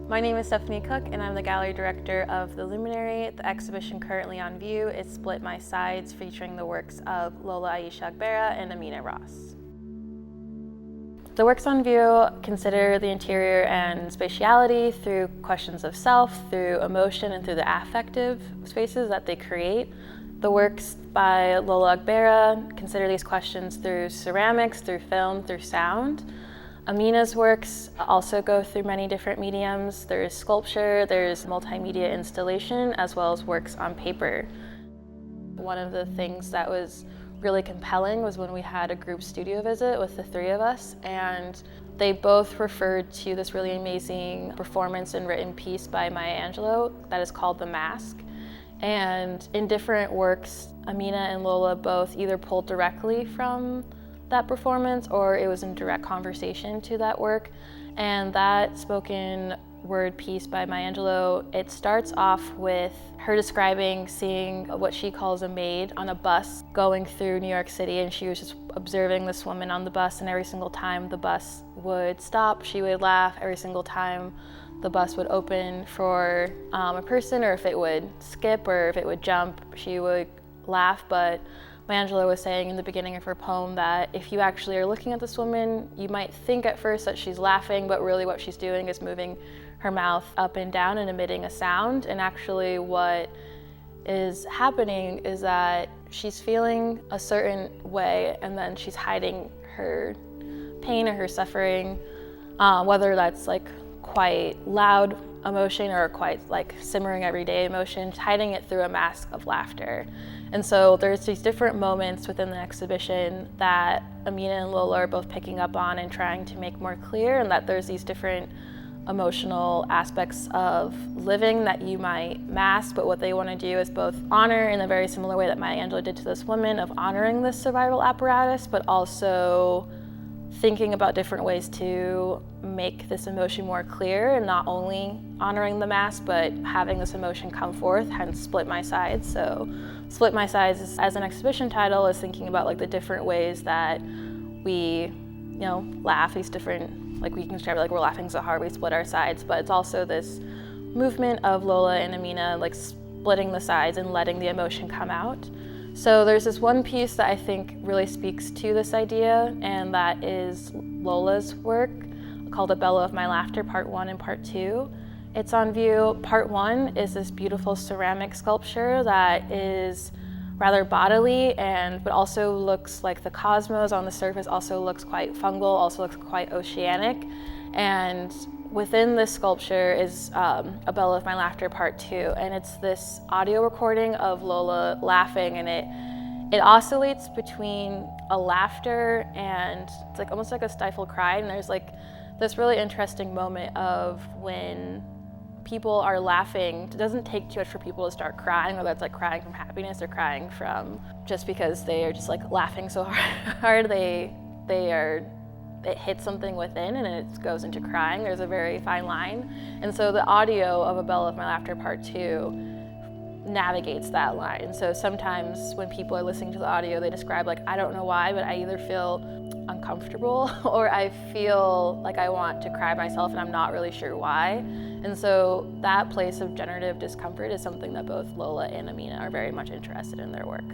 My name is Stephanie Cook, and I'm the gallery director of the Luminary. The exhibition currently on view is Split My Sides, featuring the works of Lola, Ayisha, Ogbara, and Amina. The works on view consider the interior and spatiality through questions of self, through emotion, and through the affective spaces that they create. The works by Lola, Ogbara consider these questions through ceramics, through film, through sound. Amina's works also go through many different mediums. There's sculpture, there's multimedia installation, as well as works on paper. One of the things that was really compelling was when we had a group studio visit with the three of us, and they both referred to this really amazing performance and written piece by Maya Angelou that is called The Mask. And in different works, Amina and Lola both either pulled directly from that performance or it was in direct conversation to that work. And that spoken word piece by Maya Angelou, it starts off with her describing seeing what she calls a maid on a bus going through New York City, and she was just observing this woman on the bus, and every single time the bus would stop, she would laugh. Every single time the bus would open for a person, or if it would skip or if it would jump, she would laugh. But Maya Angelou was saying in the beginning of her poem that if you actually are looking at this woman, you might think at first that she's laughing, but really what she's doing is moving her mouth up and down and emitting a sound. And actually what is happening is that she's feeling a certain way, and then she's hiding her pain or her suffering, whether that's like quite loud emotion or quite like simmering everyday emotion, hiding it through a mask of laughter. And so there's these different moments within the exhibition that Amina and Lola are both picking up on and trying to make more clear, and that there's these different emotional aspects of living that you might mask, but what they want to do is both honor in a very similar way that Maya Angelou did to this woman of honoring this survival apparatus, but also thinking about different ways to make this emotion more clear, and not only honoring the mask, but having this emotion come forth, hence Split My Sides. So Split My Sides is, as an exhibition title, is thinking about like the different ways that we, laugh, these different, like we can describe it like we're laughing so hard we split our sides, but it's also this movement of Lola and Amina like splitting the sides and letting the emotion come out. So there's this one piece that I think really speaks to this idea, and that is Lola's work called A Bellow of My Laughter, Part 1 and Part 2. It's on view. Part 1 is this beautiful ceramic sculpture that is rather bodily, but also looks like the cosmos on the surface, also looks quite fungal, also looks quite oceanic. And within this sculpture is A Bellow of My Laughter, Part 2, and it's this audio recording of Lola laughing, and it oscillates between a laughter and it's like almost like a stifled cry. And there's like this really interesting moment of when people are laughing. It doesn't take too much for people to start crying, whether it's like crying from happiness or crying from just because they are just like laughing so hard it hits something within and it goes into crying. There's a very fine line. And so the audio of A Bellow of My Laughter, Part 2 navigates that line. So sometimes when people are listening to the audio, they describe like, I don't know why, but I either feel uncomfortable or I feel like I want to cry myself and I'm not really sure why. And so that place of generative discomfort is something that both Lola and Amina are very much interested in their work.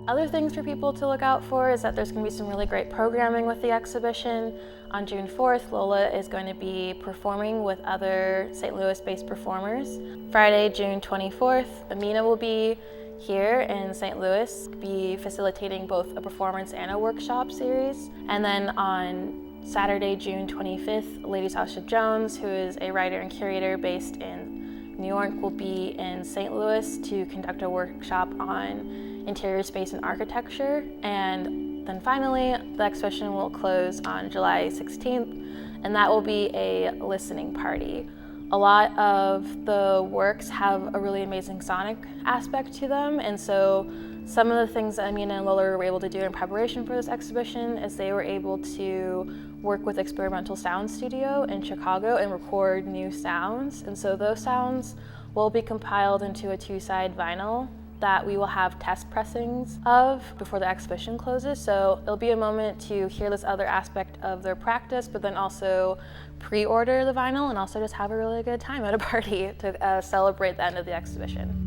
Other things for people to look out for is that there's going to be some really great programming with the exhibition. On June 4th, Lola is going to be performing with other St. Louis-based performers. Friday, June 24th, Amina will be here in St. Louis, be facilitating both a performance and a workshop series. And then on Saturday, June 25th, Lady Sasha Jones, who is a writer and curator based in New York, will be in St. Louis to conduct a workshop on interior space and architecture. And then finally, the exhibition will close on July 16th, and that will be a listening party. A lot of the works have a really amazing sonic aspect to them, and so some of the things that Amina and Lola were able to do in preparation for this exhibition is they were able to work with Experimental Sound Studio in Chicago and record new sounds. And so those sounds will be compiled into a 2-side vinyl that we will have test pressings of before the exhibition closes. So it'll be a moment to hear this other aspect of their practice, but then also pre-order the vinyl and also just have a really good time at a party to celebrate the end of the exhibition.